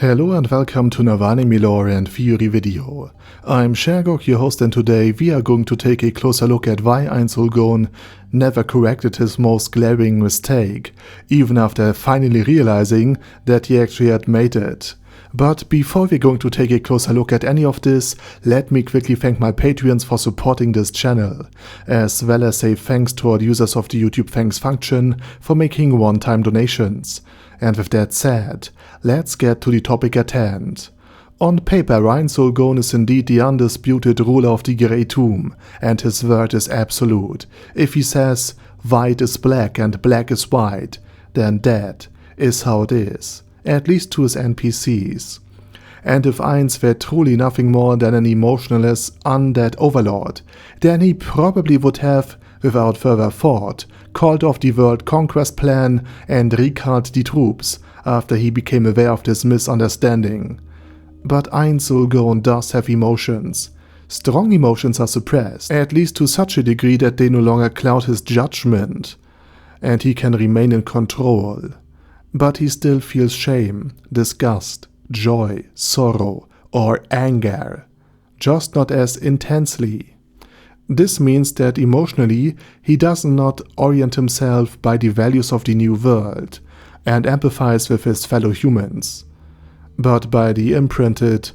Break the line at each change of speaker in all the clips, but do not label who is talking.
Hello and welcome to Navani Lore and Theory video. I'm Shergok, your host, and today we are going to take a closer look at why Ainz never corrected his most glaring mistake, even after finally realizing that he actually had made it. But before we're going to take a closer look at any of this, let me quickly thank my Patreons for supporting this channel, as well as say thanks to all users of the YouTube thanks function for making one-time donations. And with that said, let's get to the topic at hand. On paper, Ainz is indeed the undisputed ruler of the Grey Tomb, and his word is absolute. If he says, white is black and black is white, then that is how it is, at least to his NPCs. And if Ainz were truly nothing more than an emotionless, undead overlord, then he probably would have, without further thought, called off the world conquest plan and recalled the troops after he became aware of this misunderstanding. But Ainz does have emotions. Strong emotions are suppressed, at least to such a degree that they no longer cloud his judgment, and he can remain in control. But he still feels shame, disgust, joy, sorrow, or anger, just not as intensely. This means that emotionally he does not orient himself by the values of the new world and empathize with his fellow humans, but by the imprinted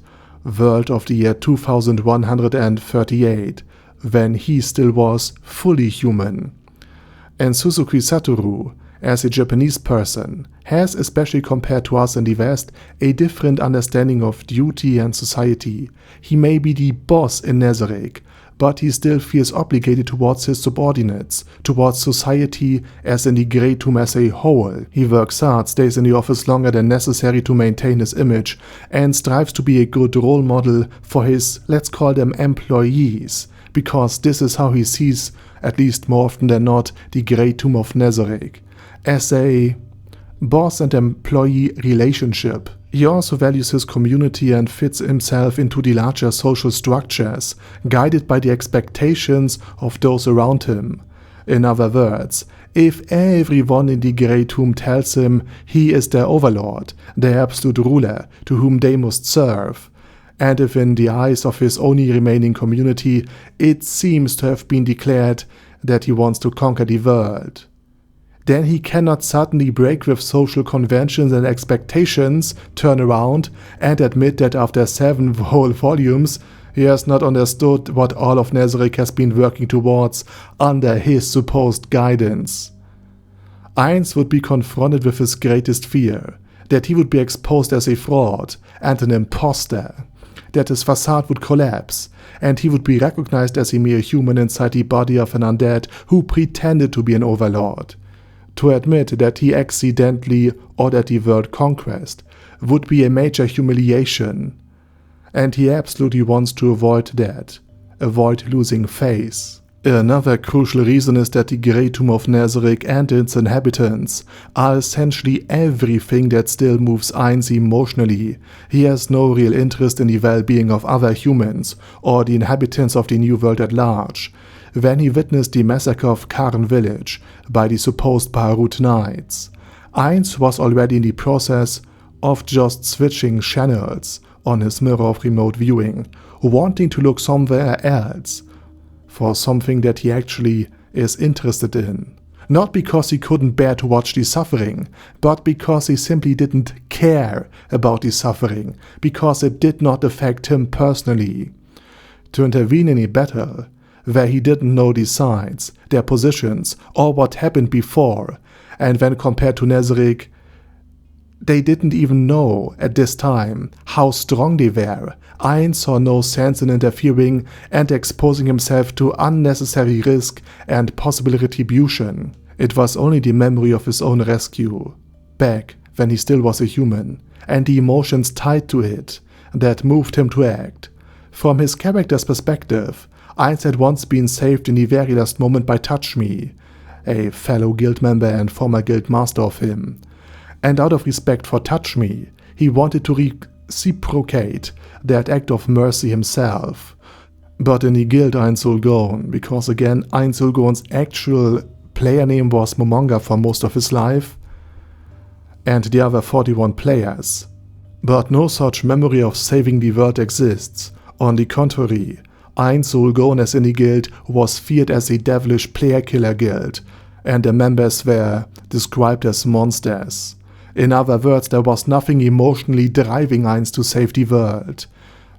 world of the year 2138, when he still was fully human. And Suzuki Satoru, as a Japanese person, has, especially compared to us in the West, a different understanding of duty and society. He may be the boss in Nazarick, but he still feels obligated towards his subordinates, towards society as in the Grey Tomb as a whole. He works hard, stays in the office longer than necessary to maintain his image, and strives to be a good role model for his, let's call them employees, because this is how he sees, at least more often than not, the Grey Tomb of Nazarick, as a boss and employee relationship. He also values his community and fits himself into the larger social structures, guided by the expectations of those around him. In other words, if everyone in the Grey Tomb tells him he is their overlord, their absolute ruler, to whom they must serve, and if in the eyes of his only remaining community it seems to have been declared that he wants to conquer the world, then he cannot suddenly break with social conventions and expectations, turn around, and admit that after 7 whole volumes he has not understood what all of Nazarick has been working towards under his supposed guidance. Ainz would be confronted with his greatest fear, that he would be exposed as a fraud and an imposter, that his facade would collapse, and he would be recognized as a mere human inside the body of an undead who pretended to be an overlord. To admit that he accidentally ordered the world conquest would be a major humiliation, and he absolutely wants to avoid that, avoid losing face. Another crucial reason is that the Grey Tomb of Nazarick and its inhabitants are essentially everything that still moves Ainz emotionally. He has no real interest in the well-being of other humans or the inhabitants of the New World at large. When he witnessed the massacre of Karn village by the supposed Baharut Knights, Ainz was already in the process of just switching channels on his mirror of remote viewing, wanting to look somewhere else for something that he actually is interested in. Not because he couldn't bear to watch the suffering, but because he simply didn't care about the suffering, because it did not affect him personally. To intervene in a battle where he didn't know the sides, their positions, or what happened before, and when compared to Nazarick, they didn't even know at this time how strong they were. Ainz saw no sense in interfering and exposing himself to unnecessary risk and possible retribution. It was only the memory of his own rescue, back when he still was a human, and the emotions tied to it, that moved him to act. From his character's perspective, Ainz had once been saved in the very last moment by Touch Me, a fellow guild member and former guild master of him. And out of respect for Touch Me, he wanted to reciprocate that act of mercy himself. But in the guild Ainz, because again Ainz's actual player name was Momonga for most of his life, and the other 41 players But no such memory of saving the world exists. On the contrary, Ainz Sulgon as in the guild was feared as a devilish player-killer guild, and the members were described as monsters. In other words, there was nothing emotionally driving Ainz to save the world,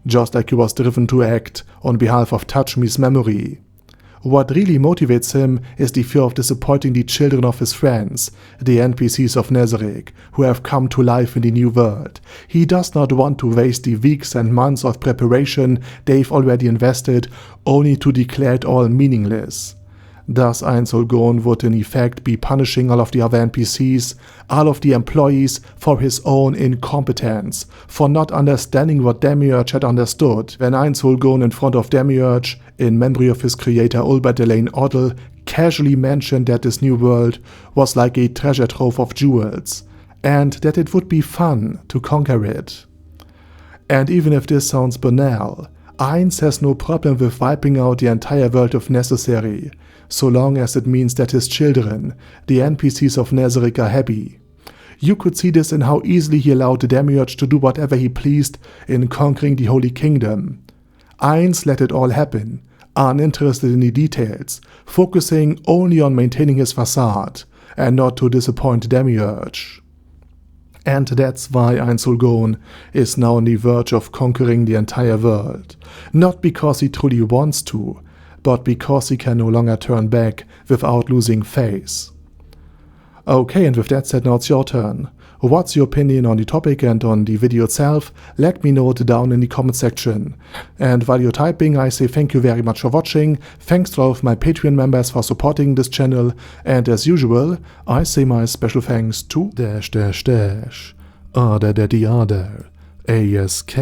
just like he was driven to act on behalf of Touch Me's memory. What really motivates him is the fear of disappointing the children of his friends, the NPCs of Nezarec, who have come to life in the new world. He does not want to waste the weeks and months of preparation they've already invested, only to declare it all meaningless. Thus Ainz Sulgon would in effect be punishing all of the other NPCs, all of the employees, for his own incompetence, for not understanding what Demiurge had understood, when Ainz Sulgon in front of Demiurge, in memory of his creator Ulbert Delane Oddle, casually mentioned that this new world was like a treasure trove of jewels, and that it would be fun to conquer it. And even if this sounds banal, Ainz has no problem with wiping out the entire world if necessary, so long as it means that his children, the NPCs of Nezarec, are happy. You could see this in how easily he allowed the Demiurge to do whatever he pleased in conquering the Holy Kingdom. Ainz let it all happen, uninterested in the details, focusing only on maintaining his facade, and not to disappoint Demiurge. And that's why Ainz Sulgon is now on the verge of conquering the entire world, not because he truly wants to, but because he can no longer turn back without losing face. Okay, and with that said, now it's your turn. What's your opinion on the topic and on the video itself? Let me know it down in the comment section. And while you're typing, I say thank you very much for watching, thanks to all of my Patreon members for supporting this channel, and as usual, I say my special thanks to Other Daddy Other, ASK,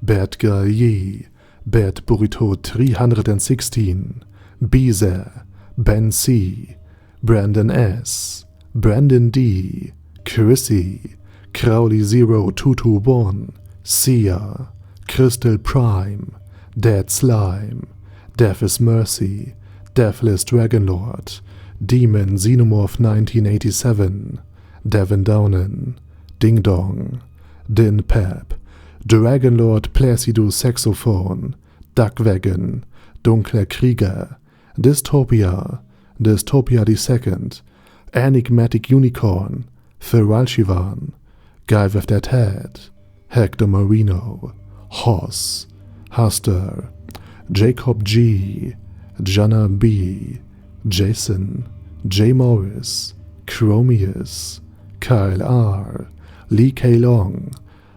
Bad Guy Ye, Bad Burrito 316, Beezer, Ben C, Brandon S, Brandon D, Chrissy, Crowley0221, Sia, Crystal Prime, Dead Slime, Death is Mercy, Deathless Dragonlord, Demon Xenomorph 1987, Devin Downen, Ding Dong, Din Pep, Dragonlord Placido Saxophone, Duckwagon, Dunkler Krieger, Dystopia, Dystopia II, Enigmatic Unicorn, Feralchivan, Guy with That Head, Hector Marino, Hoss, Huster, Jacob G, Jana B, Jason, J. Morris, Chromius, Kyle R, Lee K. Long,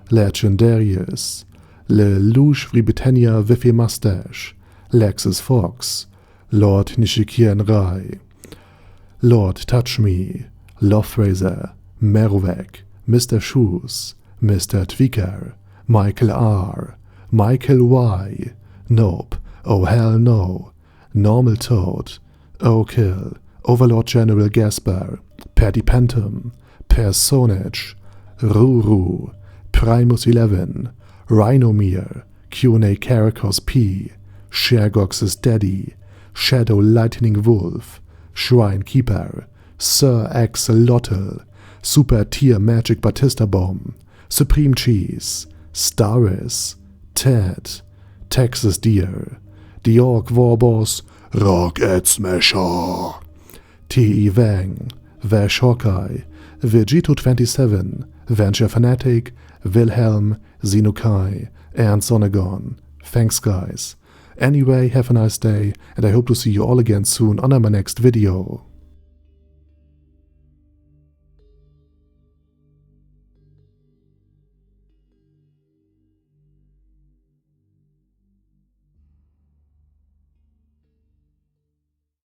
Legendarius, Le Louche Britannia with a Mustache, Lexus Fox, Lord Nishikian Rai, Lord Touch Me, Loverazor, Merowek, Mr. Shoes, Mr. Tweaker, Michael R, Michael Y, Nope, Oh Hell No, Normal Toad, O'Kill, Overlord General Gasper, Paddy Pentum, Personage, Ruru, Primus 11, Rhinomere, Q&A Caracos P, Shergox's Daddy, Shadow Lightning Wolf, Shrine Keeper, Sir Axolotl, Super Tier Magic Batista Bomb, Supreme Cheese, Staris, Ted, Texas Deer, The Orc Warboss, Rocket Smasher, T.E. Wang, Vash Hawkeye, Vegito27, Venture Fanatic, Wilhelm, Xenokai, and Sonegon. Thanks guys. Anyway, have a nice day, and I hope to see you all again soon on my next video.